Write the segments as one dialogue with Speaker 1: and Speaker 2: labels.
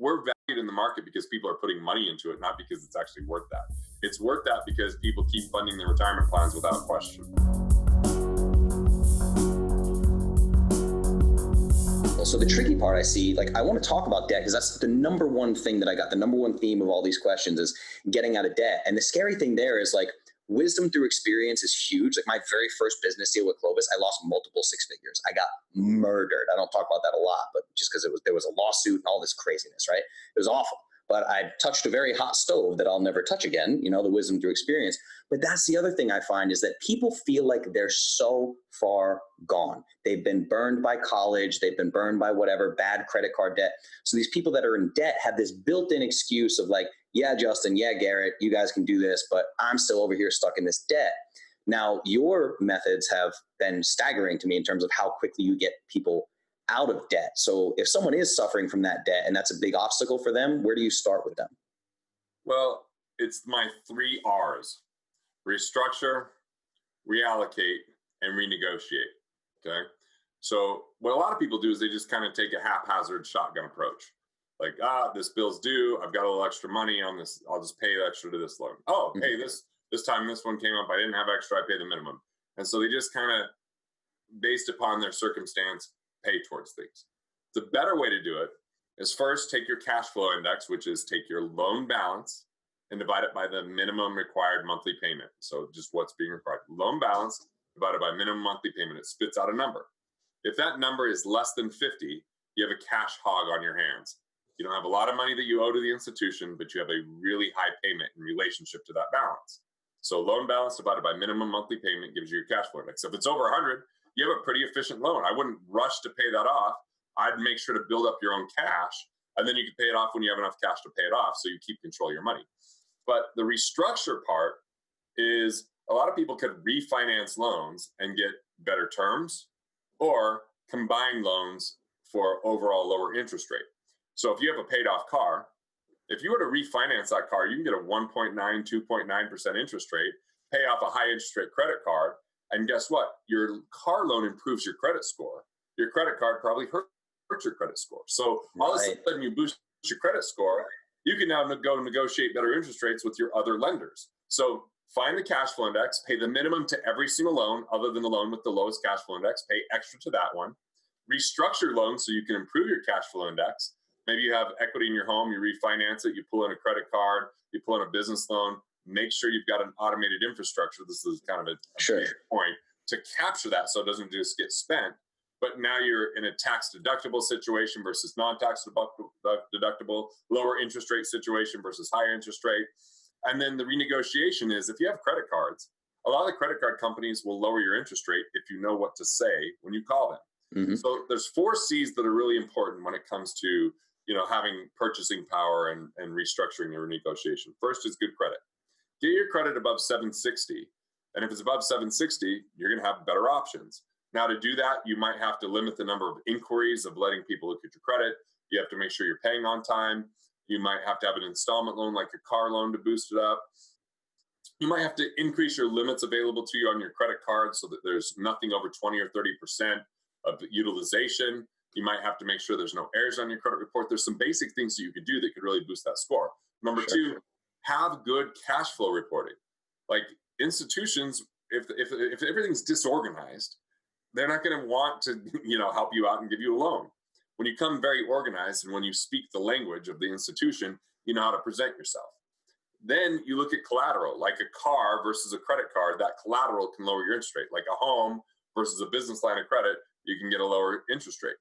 Speaker 1: we're valued in the market because people are putting money into it, not because it's actually worth that. It's worth that because people keep funding their retirement plans without question.
Speaker 2: So the tricky part I see, like, I want to talk about debt because that's the number one thing that I got. The number one theme of all these questions is getting out of debt. And the scary thing there is, like, wisdom through experience is huge. Like, my very first business deal with Clovis, I lost multiple six figures. I got murdered. I don't talk about that a lot, but just because there was a lawsuit and all this craziness, right? It was awful. But I touched a very hot stove that I'll never touch again, the wisdom through experience. But that's the other thing I find is that people feel like they're so far gone. They've been burned by college. They've been burned by whatever, bad credit card debt. So these people that are in debt have this built-in excuse of like, yeah, Justin, yeah, Garrett, you guys can do this, but I'm still over here stuck in this debt. Now, your methods have been staggering to me in terms of how quickly you get people out of debt. So if someone is suffering from that debt and that's a big obstacle for them, where do you start with them?
Speaker 1: Well, it's my 3 R's: restructure, reallocate, and renegotiate. Okay. So what a lot of people do is they just kind of take a haphazard shotgun approach. Like, this bill's due. I've got a little extra money on this. I'll just pay extra to this loan. Oh, hey, this time this one came up. I didn't have extra. I pay the minimum. And so they just kind of, based upon their circumstance, pay towards things. The better way to do it is first take your cash flow index, which is take your loan balance and divide it by the minimum required monthly payment. So just what's being required. Loan balance divided by minimum monthly payment. It spits out a number. If that number is less than 50, you have a cash hog on your hands. You don't have a lot of money that you owe to the institution, but you have a really high payment in relationship to that balance. So loan balance divided by minimum monthly payment gives you your cash flow index. If it's over 100, you have a pretty efficient loan. I wouldn't rush to pay that off. I'd make sure to build up your own cash, and then you can pay it off when you have enough cash to pay it off, so you keep control of your money. But the restructure part is a lot of people could refinance loans and get better terms or combine loans for overall lower interest rate. So if you have a paid off car, if you were to refinance that car, you can get a 1.9, 2.9% interest rate, pay off a high interest rate credit card. And guess what? Your car loan improves your credit score. Your credit card probably hurts your credit score. So all of a sudden you boost your credit score. You can now go negotiate better interest rates with your other lenders. So find the cash flow index, pay the minimum to every single loan other than the loan with the lowest cash flow index, pay extra to that one. Restructure loans so you can improve your cash flow index. Maybe you have equity in your home, you refinance it, you pull in a credit card, you pull in a business loan. Make sure you've got an automated infrastructure. This is kind of a big point to capture that so it doesn't just get spent. But now you're in a tax deductible situation versus non-tax deductible, lower interest rate situation versus higher interest rate. And then the renegotiation is if you have credit cards, a lot of the credit card companies will lower your interest rate if you know what to say when you call them. Mm-hmm. So there's 4 C's that are really important when it comes to having purchasing power and restructuring your renegotiation. First is good credit. Get your credit above 760. And if it's above 760, you're going to have better options. Now, to do that, you might have to limit the number of inquiries of letting people look at your credit. You have to make sure you're paying on time. You might have to have an installment loan like a car loan to boost it up. You might have to increase your limits available to you on your credit card so that there's nothing over 20 or 30% of utilization. You might have to make sure there's no errors on your credit report. There's some basic things that you could do that could really boost that score. Number 2, have good cash flow reporting. Like institutions, if everything's disorganized, they're not going to want to help you out and give you a loan. When you come very organized and when you speak the language of the institution, you know how to present yourself. Then you look at collateral, like a car versus a credit card. That collateral can lower your interest rate. Like a home versus a business line of credit, you can get a lower interest rate.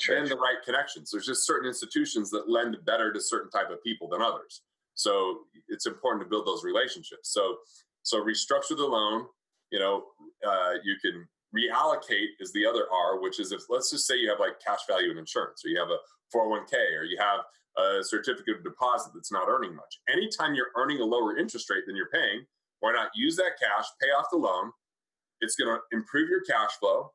Speaker 1: And the right connections. There's just certain institutions that lend better to certain type of people than others. So it's important to build those relationships. So restructure the loan. You can reallocate is the other R, which is if let's just say you have like cash value and insurance, or you have a 401k, or you have a certificate of deposit that's not earning much. Anytime you're earning a lower interest rate than you're paying, why not use that cash, pay off the loan? It's going to improve your cash flow.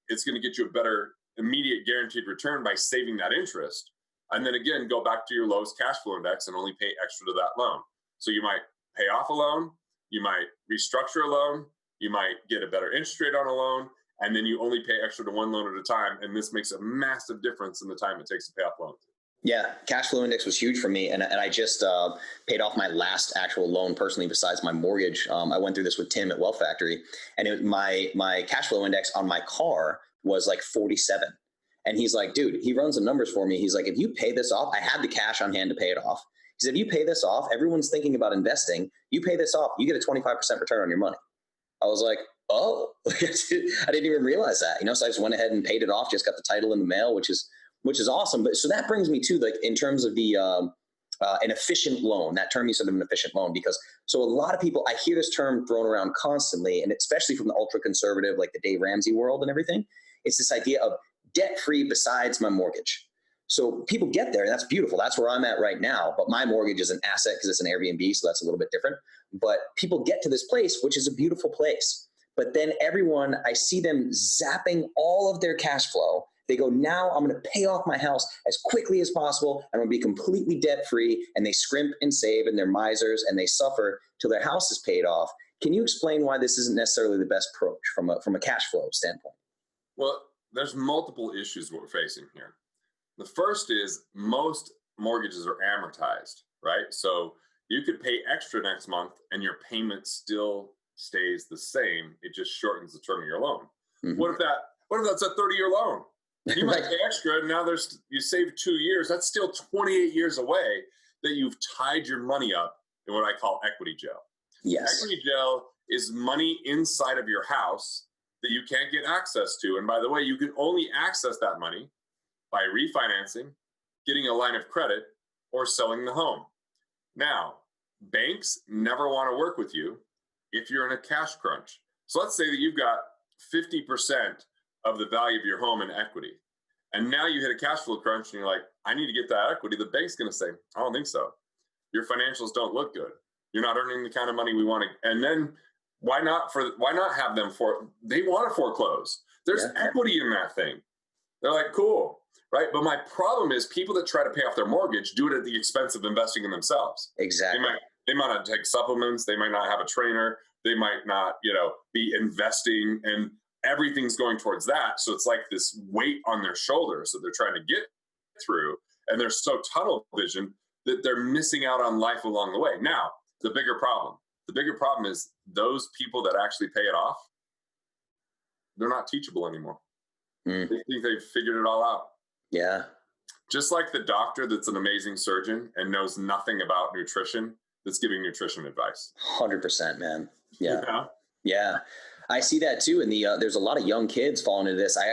Speaker 1: It's going to get you a better immediate guaranteed return by saving that interest. And then again, go back to your lowest cash flow index and only pay extra to that loan. So you might pay off a loan, you might restructure a loan, you might get a better interest rate on a loan, and then you only pay extra to one loan at a time. And this makes a massive difference in the time it takes to pay off loans.
Speaker 2: Yeah, cash flow index was huge for me, and I just paid off my last actual loan personally, besides my mortgage. I went through this with Tim at Wealth Factory, and my cash flow index on my car was like 47. And he's like, dude, he runs the numbers for me. He's like, if you pay this off, I had the cash on hand to pay it off. He said, if you pay this off, everyone's thinking about investing. You pay this off, you get a 25% return on your money. I was like, oh, I didn't even realize that, So I just went ahead and paid it off. Just got the title in the mail, which is awesome. But so that brings me to, like, in terms of the an efficient loan. That term you said, of an efficient loan, because so a lot of people, I hear this term thrown around constantly, and especially from the ultra conservative, like the Dave Ramsey world and everything. It's this idea of debt free besides my mortgage. So people get there, and that's beautiful. That's where I'm at right now. But my mortgage is an asset because it's an Airbnb, so that's a little bit different. But people get to this place, which is a beautiful place. But then everyone, I see them zapping all of their cash flow. They go, now I'm going to pay off my house as quickly as possible. I'm going to be completely debt free. And they scrimp and save, and they're misers, and they suffer till their house is paid off. Can you explain why this isn't necessarily the best approach from a cash flow standpoint?
Speaker 1: Well, there's multiple issues we're facing here. The first is most mortgages are amortized, right? So you could pay extra next month and your payment still stays the same. It just shortens the term of your loan.
Speaker 2: Mm-hmm.
Speaker 1: What if that's a 30-year loan? You might pay extra, and now you saved 2 years. That's still 28 years away that you've tied your money up in what I call equity jail.
Speaker 2: Yes.
Speaker 1: Equity jail is money inside of your house that you can't get access to. And by the way, you can only access that money by refinancing, getting a line of credit, or selling the home. Now, banks never want to work with you if you're in a cash crunch. So let's say that you've got 50% of the value of your home in equity. And now you hit a cash flow crunch and you're like, I need to get that equity. The bank's going to say, I don't think so. Your financials don't look good. You're not earning the kind of money we want to. And then why not have them they want to foreclose. There's equity in that thing. They're like, cool. Right. But my problem is people that try to pay off their mortgage do it at the expense of investing in themselves.
Speaker 2: Exactly.
Speaker 1: They might not take supplements. They might not have a trainer. They might not, be investing, and everything's going towards that. So it's like this weight on their shoulders that they're trying to get through. And they're so tunnel vision that they're missing out on life along the way. Now, the bigger problem is those people that actually pay it off, they're not teachable anymore. They think they've figured it all out.
Speaker 2: Yeah.
Speaker 1: Just like the doctor that's an amazing surgeon and knows nothing about nutrition that's giving nutrition advice.
Speaker 2: 100%, man. Yeah.
Speaker 1: Yeah.
Speaker 2: Yeah. I see that too. And there's a lot of young kids falling into this. I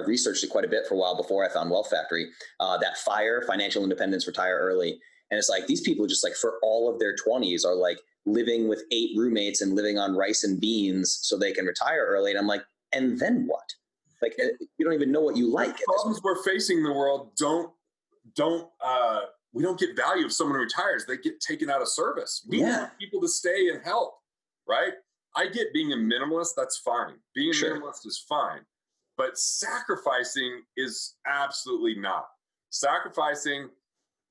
Speaker 2: researched it quite a bit for a while before I found Wealth Factory, that FIRE, financial independence, retire early. And it's like, these people just like for all of their 20s are like living with 8 roommates and living on rice and beans so they can retire early. And I'm like, and then what? Like, you don't even know what you like.
Speaker 1: The problems we're facing in the world we don't get value if someone retires. They get taken out of service. We want people to stay and help, right? I get being a minimalist. That's fine. Being a minimalist is fine. But sacrificing is absolutely not. Sacrificing,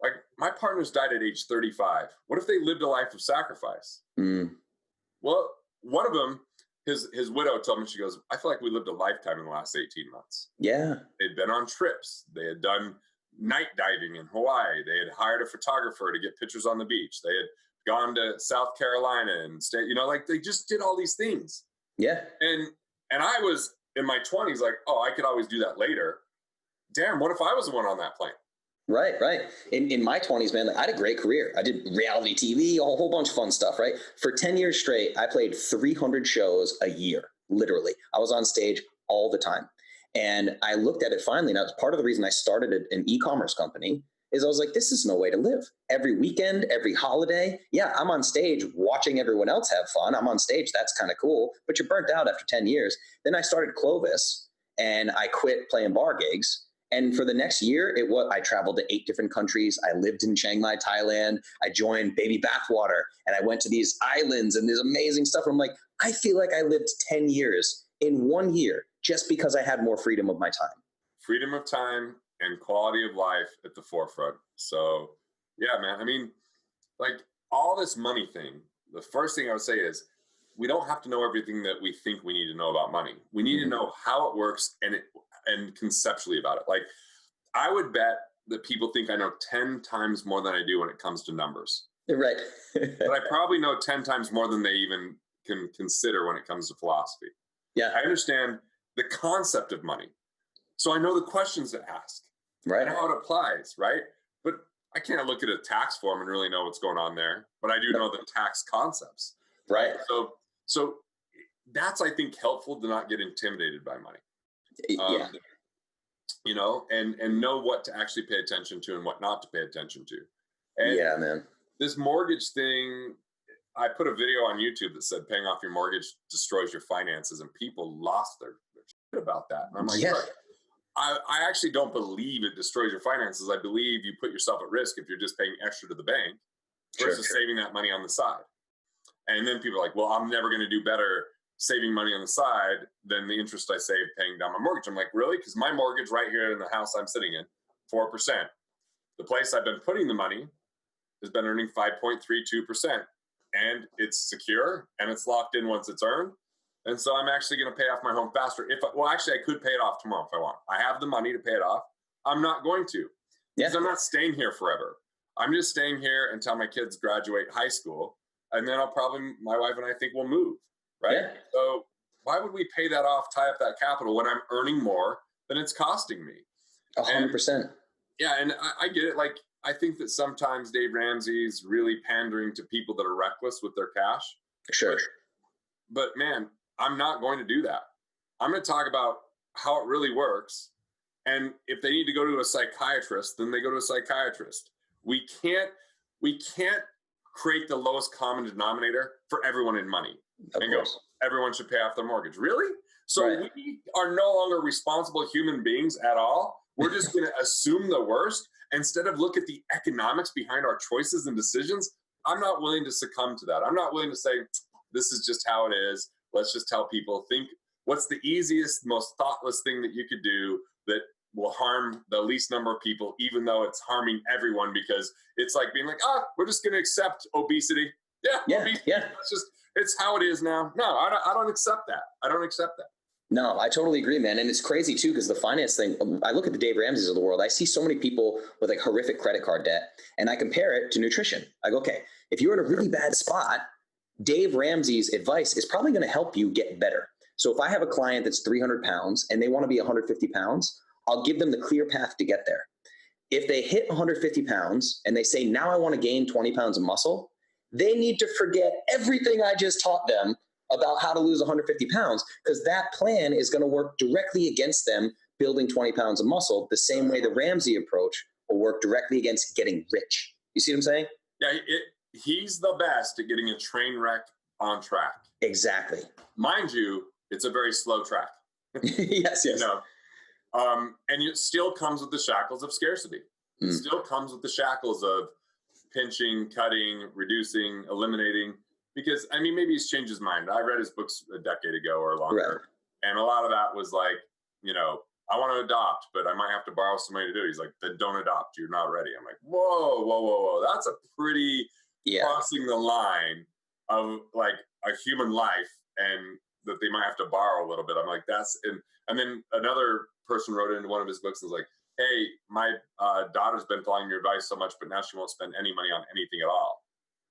Speaker 1: like my partners died at age 35. What if they lived a life of sacrifice? Well, one of them, his widow told me, she goes, I feel like we lived a lifetime in the last 18 months.
Speaker 2: Yeah.
Speaker 1: They'd been on trips. They had done night diving in Hawaii. They had hired a photographer to get pictures on the beach. They had gone to South Carolina and stayed, like they just did all these things.
Speaker 2: Yeah.
Speaker 1: And I was in my 20s like, oh, I could always do that later. Damn, what if I was the one on that plane?
Speaker 2: Right. In my 20s, man, I had a great career. I did reality TV, a whole bunch of fun stuff, right? For 10 years straight, I played 300 shows a year, literally. I was on stage all the time. And I looked at it finally. Now, part of the reason I started an e-commerce company is I was like, this is no way to live. Every weekend, every holiday. Yeah, I'm on stage watching everyone else have fun. I'm on stage. That's kind of cool. But you're burnt out after 10 years. Then I started Clovis and I quit playing bar gigs. And for the next year, I traveled to 8 different countries. I lived in Chiang Mai, Thailand. I joined Baby Bathwater and I went to these islands and this amazing stuff. I'm like, I feel like I lived 10 years in 1 year just because I had more freedom of my time.
Speaker 1: Freedom of time and quality of life at the forefront. So yeah, man. I mean, like all this money thing, the first thing I would say is we don't have to know everything that we think we need to know about money. We need to know how it works and conceptually about it. Like I would bet that people think I know 10 times more than I do when it comes to numbers.
Speaker 2: Right.
Speaker 1: But I probably know 10 times more than they even can consider when it comes to philosophy.
Speaker 2: Yeah.
Speaker 1: I understand the concept of money. So I know the questions to ask
Speaker 2: Right.
Speaker 1: and how it applies, right? But I can't look at a tax form and really know what's going on there. But I do know the tax concepts.
Speaker 2: Right.
Speaker 1: So that's, I think, helpful to not get intimidated by money.
Speaker 2: Yeah.
Speaker 1: You know, and know what to actually pay attention to and what not to pay attention to. And
Speaker 2: Yeah, man.
Speaker 1: this mortgage thing, I put a video on YouTube that said paying off your mortgage destroys your finances, and people lost their shit about that. And I'm like,
Speaker 2: Yeah.
Speaker 1: I actually don't believe it destroys your finances. I believe you put yourself at risk if you're just paying extra to the bank versus saving that money on the side. And then people are like, well, I'm never going to do better saving money on the side than the interest I save paying down my mortgage. I'm like, really? Because my mortgage right here in the house I'm sitting in, 4%. The place I've been putting the money has been earning 5.32%. And it's secure and it's locked in once it's earned. And so I'm actually going to pay off my home faster. Actually, I could pay it off tomorrow if I want. I have the money to pay it off. I'm not going to. Because I'm not staying here forever. I'm just staying here until my kids graduate high school. And then my wife and I think we'll move. Right?
Speaker 2: Yeah.
Speaker 1: So why would we pay that off, tie up that capital when I'm earning more than it's costing me?
Speaker 2: 100%.
Speaker 1: Yeah, and I get it. Like, I think that sometimes Dave Ramsey's really pandering to people that are reckless with their cash.
Speaker 2: Sure.
Speaker 1: But man, I'm not going to do that. I'm going to talk about how it really works. And if they need to go to a psychiatrist, then they go to a psychiatrist. We can't create the lowest common denominator for everyone in money.
Speaker 2: Of course.
Speaker 1: Everyone should pay off their mortgage. Really? So we are no longer responsible human beings at all. We're just going to assume the worst instead of look at the economics behind our choices and decisions. I'm not willing to succumb to that. I'm not willing to say, this is just how it is. Let's just tell people, think what's the easiest, most thoughtless thing that you could do that will harm the least number of people, even though it's harming everyone, because it's like being like, we're just going to accept obesity. Obesity. Yeah. It's how it is now. No, I don't accept that. I don't accept that.
Speaker 2: No, I totally agree, man. And it's crazy too, because the finance thing, I look at the Dave Ramseys of the world. I see so many people with like horrific credit card debt, and I compare it to nutrition. I go, okay, if you're in a really bad spot, Dave Ramsey's advice is probably going to help you get better. So if I have a client that's 300 pounds and they want to be 150 pounds, I'll give them the clear path to get there. If they hit 150 pounds and they say, now I want to gain 20 pounds of muscle, they need to forget everything I just taught them about how to lose 150 pounds, because that plan is going to work directly against them building 20 pounds of muscle, the same way the Ramsey approach will work directly against getting rich. You see what I'm saying?
Speaker 1: Yeah, he's the best at getting a train wreck on track.
Speaker 2: Exactly.
Speaker 1: Mind you, it's a very slow track.
Speaker 2: Yes.
Speaker 1: You know? And it still comes with the shackles of scarcity. It still comes with the shackles of pinching, cutting, reducing, eliminating. Because, I mean, maybe he's changed his mind. I read his books a decade ago or longer. Right. And a lot of that was like, you know, I want to adopt, but I might have to borrow some money to do it. He's like, then don't adopt. You're not ready. I'm like, whoa. That's a pretty crossing the line of like a human life, and that they might have to borrow a little bit. I'm like, and then another person wrote into one of his books and was like, hey, my daughter's been following your advice so much, but now she won't spend any money on anything at all.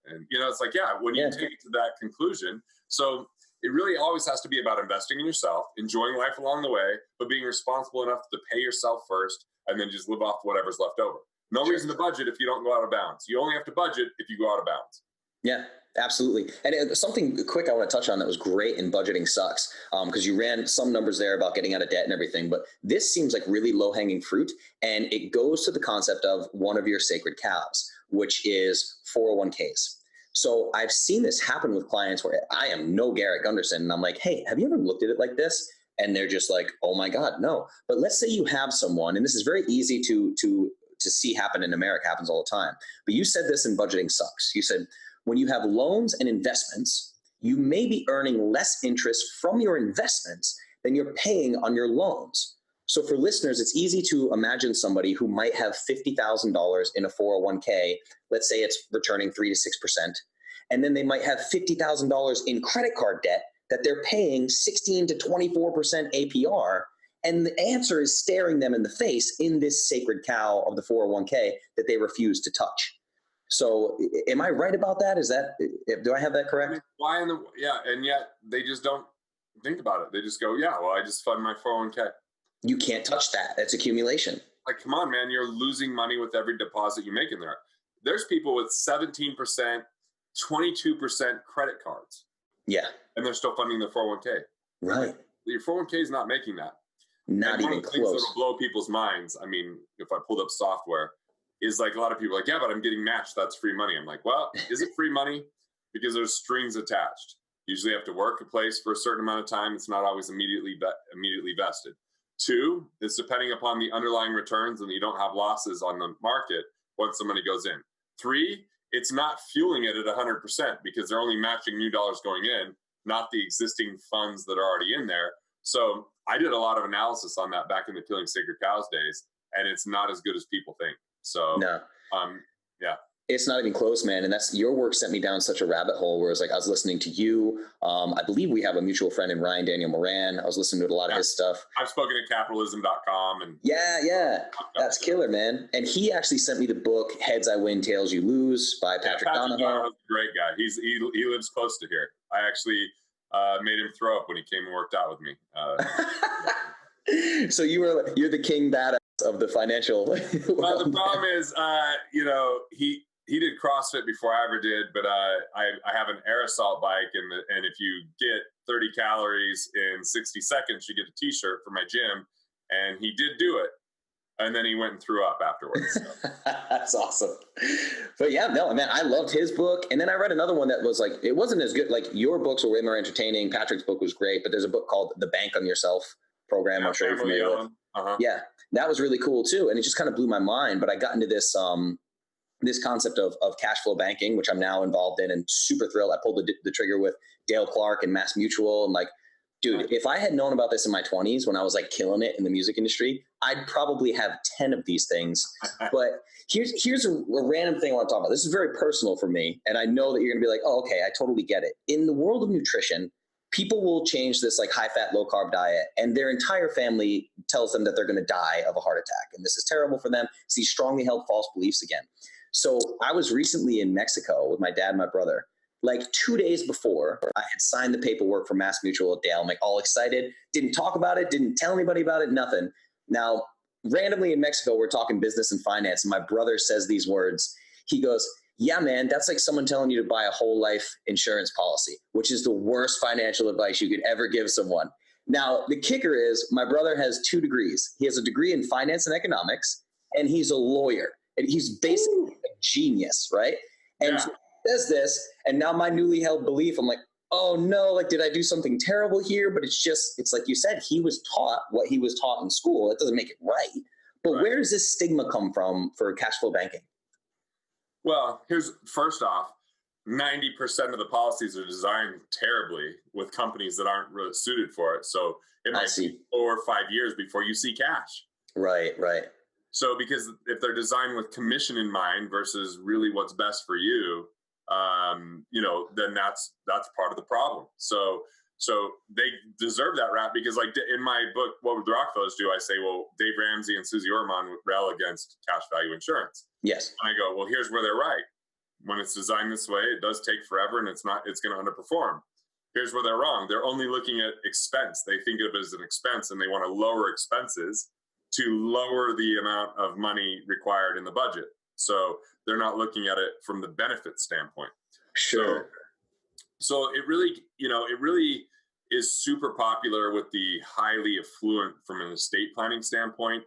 Speaker 1: And, you know, it's like, when you take it to that conclusion. So it really always has to be about investing in yourself, enjoying life along the way, but being responsible enough to pay yourself first and then just live off whatever's left over. No reason to budget if you don't go out of bounds. You only have to budget if you go out of bounds.
Speaker 2: Yeah, absolutely. And something quick I want to touch on that was great in Budgeting Sucks, because you ran some numbers there about getting out of debt and everything, but this seems like really low-hanging fruit, and it goes to the concept of one of your sacred cows, which is 401ks. So I've seen this happen with clients where I am no Garrett Gunderson, and I'm like, hey, have you ever looked at it like this? And they're just like, oh my God, no. But let's say you have someone, and this is very easy to see happen in America, happens all the time. But you said this in Budgeting Sucks. You said, when you have loans and investments, you may be earning less interest from your investments than you're paying on your loans. So for listeners, it's easy to imagine somebody who might have $50,000 in a 401k. Let's say it's returning 3 to 6%. And then they might have $50,000 in credit card debt that they're paying 16 to 24% APR. And the answer is staring them in the face in this sacred cow of the 401k that they refuse to touch. So am I right about that? Do I have that correct?
Speaker 1: Why and yet they just don't think about it. They just go, yeah, well, I just fund my 401k.
Speaker 2: You can't touch that. That's accumulation.
Speaker 1: Like, come on, man, you're losing money with every deposit you make in there. There's people with 17%, 22% credit cards.
Speaker 2: Yeah.
Speaker 1: And they're still funding their 401k.
Speaker 2: Right.
Speaker 1: Your 401k is not making that.
Speaker 2: Not even close. One of the things
Speaker 1: that'll blow people's minds, I mean, if I pulled up software, is like a lot of people are like, yeah, but I'm getting matched. That's free money. I'm like, well, is it free money? Because there's strings attached. You usually have to work a place for a certain amount of time. It's not always immediately vested. 2, it's depending upon the underlying returns and you don't have losses on the market once the money goes in. 3, it's not fueling it at 100% because they're only matching new dollars going in, not the existing funds that are already in there. So I did a lot of analysis on that back in the Killing Sacred Cows days, and it's not as good as people think. So,
Speaker 2: no.
Speaker 1: Yeah.
Speaker 2: It's not even close, man. And that's your work sent me down such a rabbit hole where it's like I was listening to you. I believe we have a mutual friend in Ryan Daniel Moran. I was listening to a lot of his stuff.
Speaker 1: I've spoken at capitalism.com. And
Speaker 2: yeah. That's killer, man. And he actually sent me the book Heads I Win, Tails You Lose by Patrick Donahoe.
Speaker 1: Donahoe's a great guy. He lives close to here. I actually made him throw up when he came and worked out with me.
Speaker 2: So you're the king badass of the financial.
Speaker 1: Well, the problem is, he did CrossFit before I ever did, but I have an air assault bike, and if you get 30 calories in 60 seconds, you get a T-shirt for my gym, and he did do it, and then he went and threw up afterwards. So.
Speaker 2: That's awesome. But yeah, no, man, I loved his book, and then I read another one that was like, it wasn't as good. Like your books were way more entertaining. Patrick's book was great, but there's a book called The Bank on Yourself program. I'm sure you're familiar with.
Speaker 1: Uh-huh.
Speaker 2: Yeah, that was really cool too, and it just kind of blew my mind. But I got into this concept of cash flow banking, which I'm now involved in, and super thrilled. I pulled the trigger with Dale Clark and Mass Mutual, and like, dude, if I had known about this in my 20s when I was like killing it in the music industry, I'd probably have 10 of these things. But here's a random thing I want to talk about. This is very personal for me, and I know that you're gonna be like, oh, okay, I totally get it. In the world of nutrition, people will change this like high-fat, low-carb diet, and their entire family tells them that they're going to die of a heart attack, and this is terrible for them. It's these strongly held false beliefs again. So I was recently in Mexico with my dad and my brother. Like 2 days before, I had signed the paperwork for Mass Mutual at Dale. I'm like all excited. Didn't talk about it. Didn't tell anybody about it. Nothing. Now, randomly in Mexico, we're talking business and finance, and my brother says these words. He goes, yeah, man, that's like someone telling you to buy a whole life insurance policy, which is the worst financial advice you could ever give someone. Now, the kicker is my brother has 2 degrees. He has a degree in finance and economics, and he's a lawyer. And he's basically a genius, right? And so he says this, and now my newly held belief, I'm like, oh no, like, did I do something terrible here? But it's like you said, he was taught what he was taught in school. It doesn't make it right. But where does this stigma come from for cash flow banking?
Speaker 1: Well, first off, 90% of the policies are designed terribly with companies that aren't really suited for it. So it might be 4 or 5 years before you see cash.
Speaker 2: Right.
Speaker 1: So because if they're designed with commission in mind versus really what's best for you, then that's part of the problem. So they deserve that rap because, like in my book, What Would the Rockefellers Do? I say, well, Dave Ramsey and Susie Orman would rail against cash value insurance.
Speaker 2: Yes.
Speaker 1: And I go, well, here's where they're right. When it's designed this way, it does take forever and it's going to underperform. Here's where they're wrong. They're only looking at expense. They think of it as an expense and they want to lower expenses to lower the amount of money required in the budget. So they're not looking at it from the benefit standpoint.
Speaker 2: Sure.
Speaker 1: So it really is super popular with the highly affluent from an estate planning standpoint.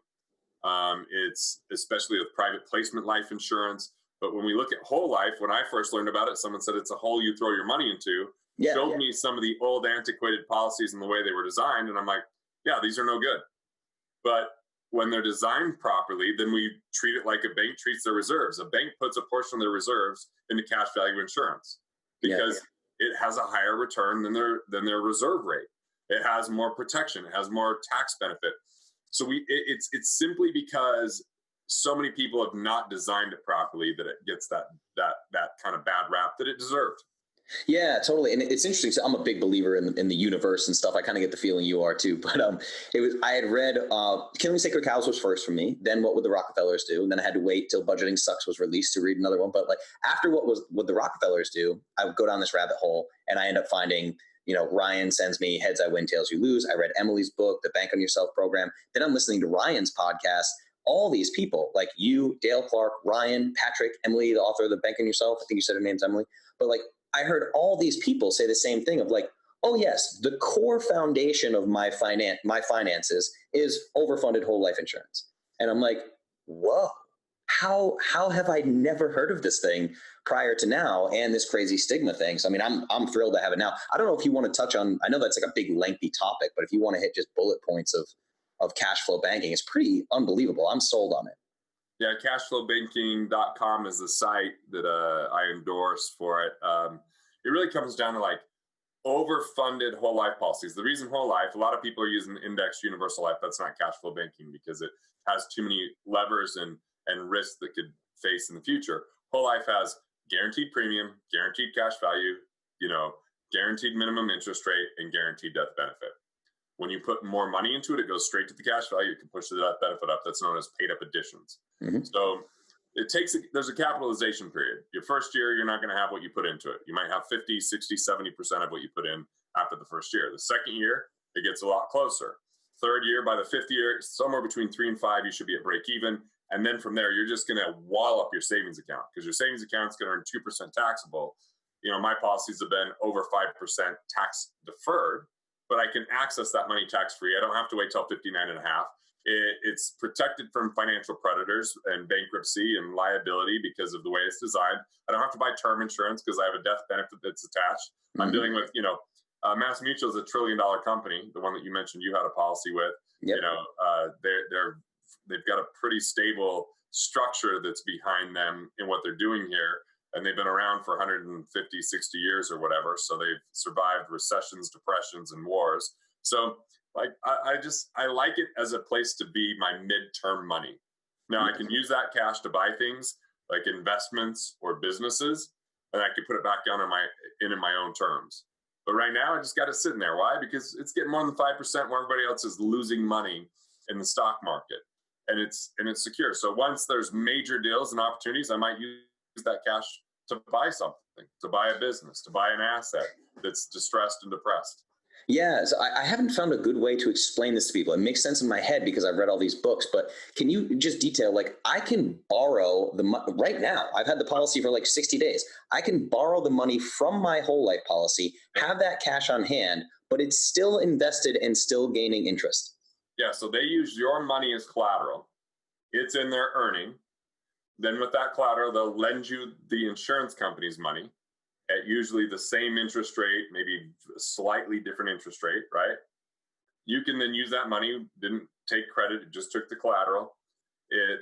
Speaker 1: It's especially with private placement life insurance. But when we look at whole life, when I first learned about it, someone said it's a hole you throw your money into. Showed me some of the old antiquated policies and the way they were designed. And I'm like, yeah, these are no good. But when they're designed properly, then we treat it like a bank treats their reserves. A bank puts a portion of their reserves into cash value insurance because it has a higher return than their reserve rate. It has more protection. It has more tax benefit. So it's simply because so many people have not designed it properly that it gets that kind of bad rap that it deserved.
Speaker 2: Yeah, totally. And it's interesting. So I'm a big believer in the universe and stuff. I kind of get the feeling you are too. But it was I had read Killing Sacred Cows was first for me. Then What Would the Rockefellers Do? And then I had to wait till Budgeting Sucks was released to read another one. But like after What the Rockefellers Do, I would go down this rabbit hole and I end up finding, Ryan sends me Heads I Win, Tails You Lose. I read Emily's book, The Bank on Yourself program. Then I'm listening to Ryan's podcast. All these people like you, Dale Clark, Ryan, Patrick, Emily, the author of The Bank on Yourself. I think you said her name's Emily. But like I heard all these people say the same thing of like, oh yes, the core foundation of my finances is overfunded whole life insurance. And I'm like, whoa, how have I never heard of this thing prior to now and this crazy stigma thing? So I mean, I'm thrilled to have it now. I don't know if you want to touch on, I know that's like a big lengthy topic, but if you want to hit just bullet points of cash flow banking, it's pretty unbelievable. I'm sold on it.
Speaker 1: Yeah, cashflowbanking.com is the site that I endorse for it. It really comes down to like overfunded whole life policies. The reason whole life, a lot of people are using indexed universal life. That's not cash flow banking because it has too many levers and risks that could face in the future. Whole life has guaranteed premium, guaranteed cash value, guaranteed minimum interest rate, and guaranteed death benefit. When you put more money into it, it goes straight to the cash value. It can push the death benefit up. That's known as paid up additions. Mm-hmm. So there's a capitalization period. Your first year, you're not going to have what you put into it. You might have 50, 60, 70% of what you put in after the first year. The second year, it gets a lot closer. Third year, by the fifth year, somewhere between 3 and 5, you should be at break even. And then from there, you're just going to wall up your savings account because your savings account's going to earn 2% taxable. My policies have been over 5% tax deferred, but I can access that money tax-free. I don't have to wait till 59 and a half. It's protected from financial predators and bankruptcy and liability because of the way it's designed. I don't have to buy term insurance because I have a death benefit that's attached. Mm-hmm. I'm dealing with, Mass Mutual is $1 trillion company, the one that you mentioned you had a policy with. Yep. They've got a pretty stable structure that's behind them in what they're doing here. And they've been around for 150, 60 years or whatever. So they've survived recessions, depressions, and wars. So like, I like it as a place to be my midterm money. Now I can use that cash to buy things like investments or businesses, and I can put it back down in my own terms. But right now I just got it sitting there. Why? Because it's getting more than 5% where everybody else is losing money in the stock market, and it's secure. So once there's major deals and opportunities, I might use that cash to buy something, to buy a business, to buy an asset that's distressed and depressed.
Speaker 2: Yeah, so I haven't found a good way to explain this to people. It makes sense in my head because I've read all these books, but can you just detail, like I can borrow the money right now. I've had the policy for like 60 days. I can borrow the money from my whole life policy, have that cash on hand, but it's still invested and still gaining interest.
Speaker 1: Yeah, so they use your money as collateral. It's in their earning. Then with that collateral, they'll lend you the insurance company's money at usually the same interest rate, maybe a slightly different interest rate, right? You can then use that money, didn't take credit, it just took the collateral.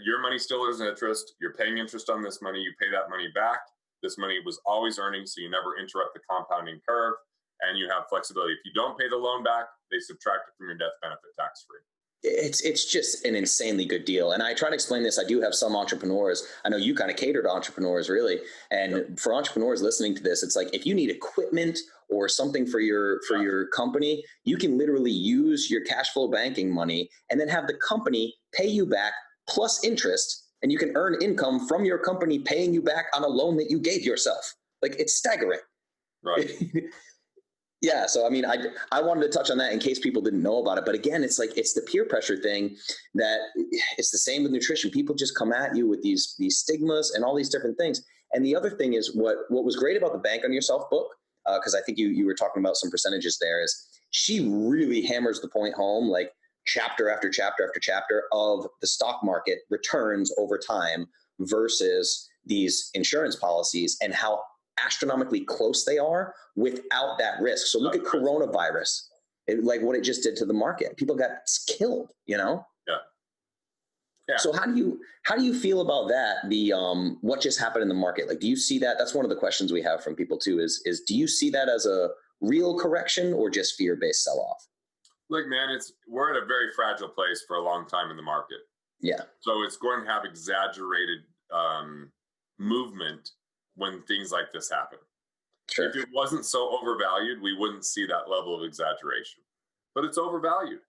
Speaker 1: Your money still is interest. You're paying interest on this money. You pay that money back. This money was always earning, so you never interrupt the compounding curve, and you have flexibility. If you don't pay the loan back, they subtract it from your death benefit tax-free.
Speaker 2: It's just an insanely good deal. And I try to explain this. I do have some entrepreneurs. I know you kind of cater to entrepreneurs, really. And for entrepreneurs listening to this, it's like if you need equipment or something for your company, you can literally use your cash flow banking money and then have the company pay you back plus interest. And you can earn income from your company paying you back on a loan that you gave yourself. Like, it's staggering.
Speaker 1: Right.
Speaker 2: Yeah. So, I mean, I wanted to touch on that in case people didn't know about it. But again, it's like, it's the peer pressure thing that it's the same with nutrition. People just come at you with these stigmas and all these different things. And the other thing is what was great about the Bank on Yourself book, because I think you were talking about some percentages there, is she really hammers the point home, like chapter after chapter after chapter of the stock market returns over time versus these insurance policies and how astronomically close they are without that risk. So look at coronavirus, like what it just did to the market. People got killed,
Speaker 1: Yeah.
Speaker 2: So how do you feel about that? The what just happened in the market? Like, do you see that? That's one of the questions we have from people too. Is do you see that as a real correction or just fear-based sell-off?
Speaker 1: Look, man, we're at a very fragile place for a long time in the market.
Speaker 2: Yeah.
Speaker 1: So it's going to have exaggerated movement when things like this happen.
Speaker 2: Sure.
Speaker 1: If it wasn't so overvalued, we wouldn't see that level of exaggeration. But it's overvalued.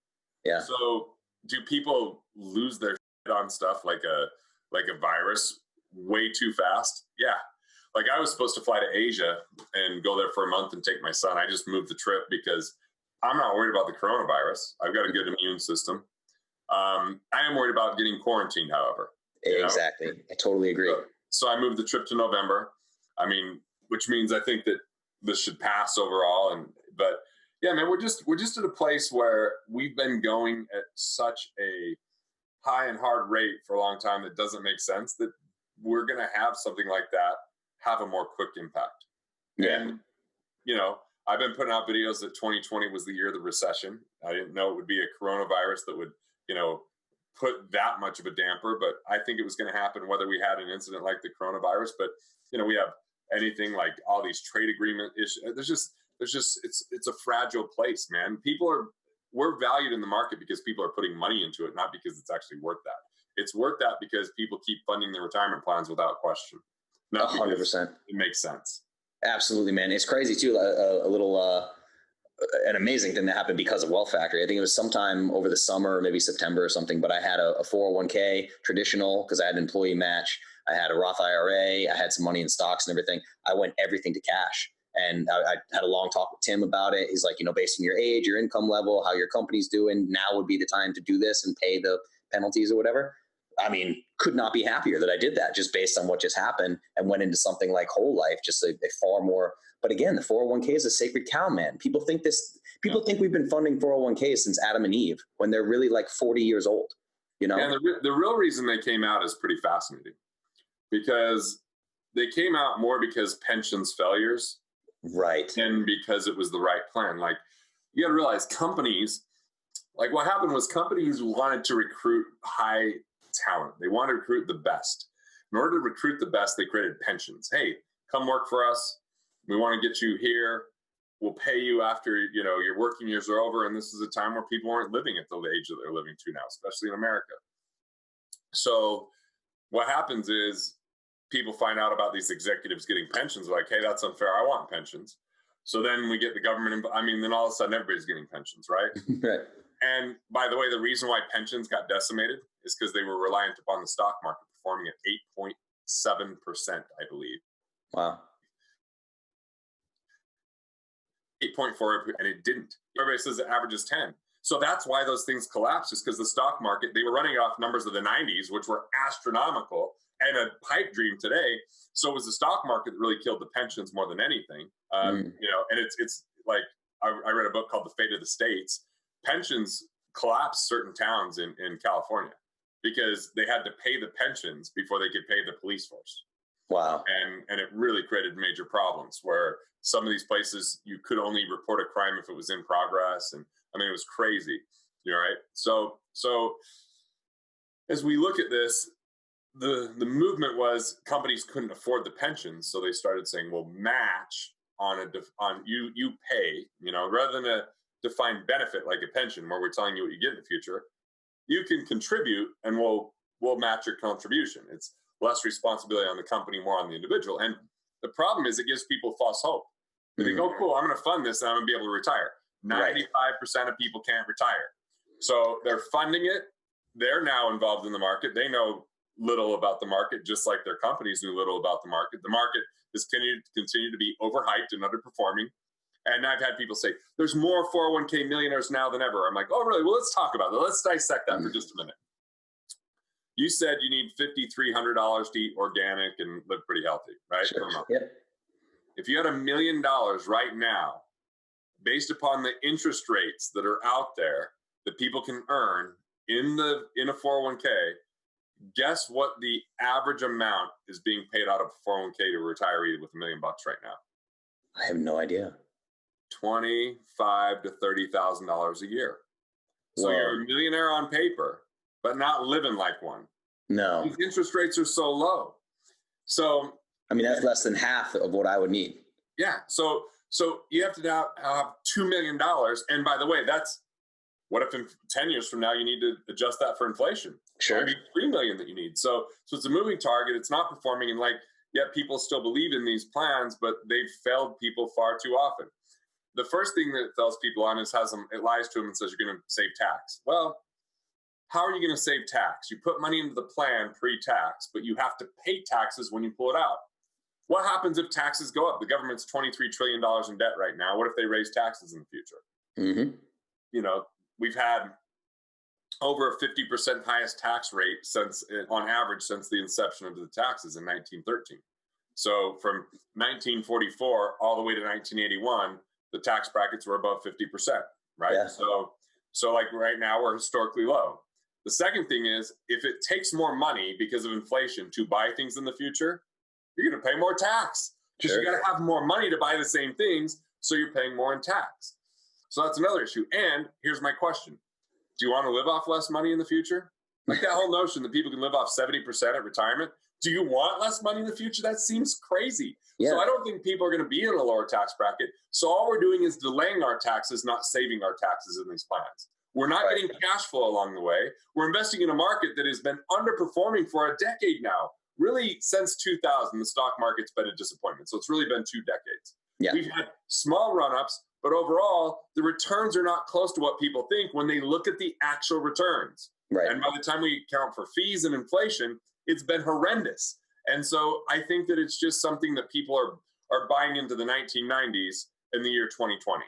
Speaker 2: Yeah.
Speaker 1: So do people lose their shit on stuff like a virus way too fast? Yeah. Like I was supposed to fly to Asia and go there for a month and take my son. I just moved the trip because I'm not worried about the coronavirus. I've got a good immune system. I am worried about getting quarantined, however.
Speaker 2: Exactly. I totally agree.
Speaker 1: So I moved the trip to November. I mean, which means I think that this should pass overall. But yeah, man, we're just at a place where we've been going at such a high and hard rate for a long time that doesn't make sense, that we're going to have something like that have a more quick impact.
Speaker 2: Yeah.
Speaker 1: And, I've been putting out videos that 2020 was the year of the recession. I didn't know it would be a coronavirus that would, put that much of a damper, but I think it was going to happen whether we had an incident like the coronavirus. But, we have anything like all these trade agreement issues. It's a fragile place, man. We're valued in the market because people are putting money into it, not because it's actually worth that. It's worth that because people keep funding their retirement plans without question.
Speaker 2: 100%.
Speaker 1: It makes sense.
Speaker 2: Absolutely, man. It's crazy too. An amazing thing that happened because of Wealth Factory. I think it was sometime over the summer, maybe September or something, but I had a 401k traditional because I had an employee match. I had a Roth IRA. I had some money in stocks and everything. I went everything to cash. And I had a long talk with Tim about it. He's like, based on your age, your income level, how your company's doing, now would be the time to do this and pay the penalties or whatever. I mean, could not be happier that I did that just based on what just happened and went into something like whole life, just a far more. But again, the 401k is a sacred cow, man. People think we've been funding 401ks since Adam and Eve when they're really like 40 years old, And
Speaker 1: the real reason they came out is pretty fascinating, because they came out more because pensions failures.
Speaker 2: Right.
Speaker 1: And because it was the right plan. Like, you got to realize companies, like what happened was companies wanted to recruit high talent. They wanted to recruit the best. In order to recruit the best, they created pensions. Hey, come work for us. We want to get you here. We'll pay you after, your working years are over. And this is a time where people aren't living at the age that they're living to now, especially in America. So what happens is people find out about these executives getting pensions. Like, hey, that's unfair. I want pensions. So then we get the government. Then all of a sudden everybody's getting pensions, right?
Speaker 2: Right.
Speaker 1: And by the way, the reason why pensions got decimated is because they were reliant upon the stock market performing at 8.7%, I believe.
Speaker 2: Wow.
Speaker 1: 8.4, and it didn't. Everybody says it averages 10. So that's why those things collapsed, is because the stock market, they were running off numbers of the 90s, which were astronomical and a pipe dream today. So it was the stock market that really killed the pensions more than anything. And it's like, I read a book called The Fate of the States. Pensions collapsed certain towns in California because they had to pay the pensions before they could pay the police force.
Speaker 2: Wow.
Speaker 1: And it really created major problems where some of these places you could only report a crime if it was in progress. And it was crazy. Right. So as we look at this, the movement was companies couldn't afford the pensions. So they started saying, well, match on you pay, rather than a defined benefit like a pension where we're telling you what you get in the future, you can contribute and we'll match your contribution. It's less responsibility on the company, more on the individual. And the problem is it gives people false hope. They think, oh, cool, I'm going to fund this and I'm going to be able to retire. 95% of people can't retire. So they're funding it. They're now involved in the market. They know little about the market, just like their companies knew little about the market. The market is continue to be overhyped and underperforming. And I've had people say, there's more 401k millionaires now than ever. I'm like, oh, really? Well, let's talk about that. Let's dissect that for just a minute. You said you need $5,300 to eat organic and live pretty healthy, right?
Speaker 2: Sure. Yep.
Speaker 1: If you had $1 million right now, based upon the interest rates that are out there that people can earn in a 401k, guess what the average amount is being paid out of a 401k to a retiree with $1 million right now?
Speaker 2: I have no idea.
Speaker 1: $25,000 to $30,000 a year. So you're a millionaire on paper, but not living like one.
Speaker 2: No.
Speaker 1: These interest rates are so low. So
Speaker 2: that's less than half of what I would need.
Speaker 1: Yeah. So you have to now have $2 million. And by the way, that's what if in 10 years from now you need to adjust that for inflation?
Speaker 2: Sure.
Speaker 1: Maybe $3 million that you need. So it's a moving target. It's not performing. And like, yet people still believe in these plans, but they've failed people far too often. The first thing that it tells people on is it lies to them and says you're going to save tax. Well, how are you going to save tax? You put money into the plan pre-tax, but you have to pay taxes when you pull it out. What happens if taxes go up? The government's $23 trillion in debt right now. What if they raise taxes in the future?
Speaker 2: Mm-hmm.
Speaker 1: You know, we've had over a 50% highest tax rate on average since the inception of the taxes in 1913. So from 1944 all the way to 1981, the tax brackets were above 50%, right?
Speaker 2: Yeah.
Speaker 1: So like right now we're historically low. The second thing is, if it takes more money because of inflation to buy things in the future, you're going to pay more tax because you got to have more money to buy the same things. So you're paying more in tax. So that's another issue. And here's my question. Do you want to live off less money in the future? Like that whole notion that people can live off 70% at retirement. Do you want less money in the future? That seems crazy.
Speaker 2: Yeah.
Speaker 1: So I don't think people are going to be in a lower tax bracket. So all we're doing is delaying our taxes, not saving our taxes in these plans. We're not getting cash flow along the way. We're investing in a market that has been underperforming for a decade now. Really, since 2000, the stock market's been a disappointment. So it's really been 2 decades.
Speaker 2: Yeah.
Speaker 1: We've had small run-ups, but overall, the returns are not close to what people think when they look at the actual returns.
Speaker 2: Right.
Speaker 1: And by the time we account for fees and inflation, it's been horrendous. And so I think that it's just something that people are buying into the 1990s in the year 2020.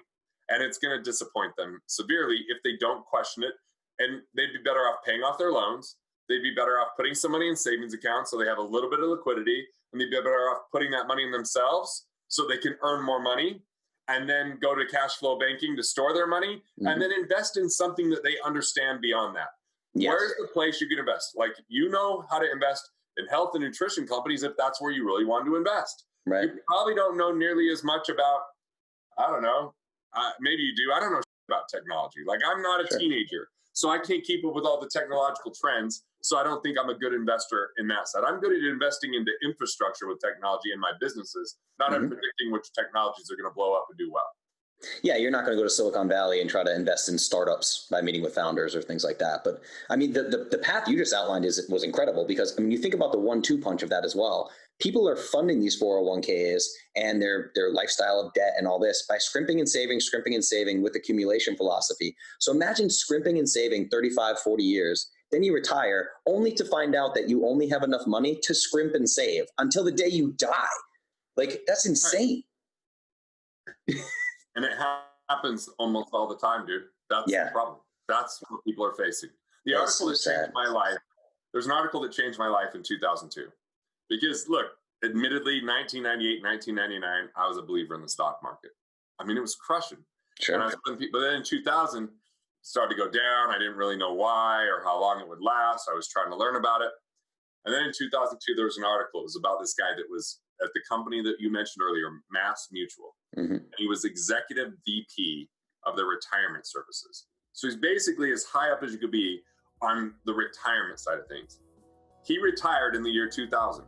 Speaker 1: And it's going to disappoint them severely if they don't question it. And they'd be better off paying off their loans. They'd be better off putting some money in savings accounts so they have a little bit of liquidity. And they'd be better off putting that money in themselves so they can earn more money and then go to cash flow banking to store their money and then invest in something that they understand beyond that. Yes. Where's the place you can invest? Like, you know how to invest in health and nutrition companies if that's where you really want to invest.
Speaker 2: Right.
Speaker 1: You probably don't know nearly as much about, I don't know, maybe you do. I don't know about technology. Like, I'm not a teenager, so I can't keep up with all the technological trends. So I don't think I'm a good investor in that side. I'm good at investing into infrastructure with technology in my businesses, not at predicting which technologies are going to blow up and do well.
Speaker 2: Yeah, you're not going to go to Silicon Valley and try to invest in startups by meeting with founders or things like that. But I mean, the path you just outlined was incredible because, I mean, you think about the 1-2 punch of that as well. People are funding these 401ks and their lifestyle of debt and all this by scrimping and saving with accumulation philosophy. So imagine scrimping and saving 35, 40 years. Then you retire only to find out that you only have enough money to scrimp and save until the day you die. Like, that's insane.
Speaker 1: Right. And it happens almost all the time, dude. That's the problem. That's what people are facing. The article that changed my life, there's an article that changed my life in 2002. Because, look, admittedly, 1998, 1999, I was a believer in the stock market. I mean, it was crushing.
Speaker 2: Sure.
Speaker 1: But then in 2000, it started to go down. I didn't really know why or how long it would last. I was trying to learn about it. And then in 2002, there was an article. It was about this guy that was at the company that you mentioned earlier, Mass Mutual. And he was executive VP of their retirement services. So he's basically as high up as you could be on the retirement side of things. He retired in the year 2000.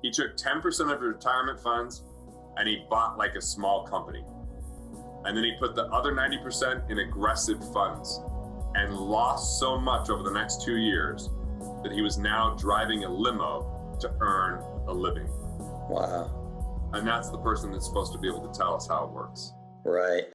Speaker 1: He took 10% of his retirement funds and he bought like a small company. And then he put the other 90% in aggressive funds and lost so much over the next 2 years that he was now driving a limo to earn a living.
Speaker 2: Wow.
Speaker 1: And that's the person that's supposed to be able to tell us how it works.
Speaker 2: Right.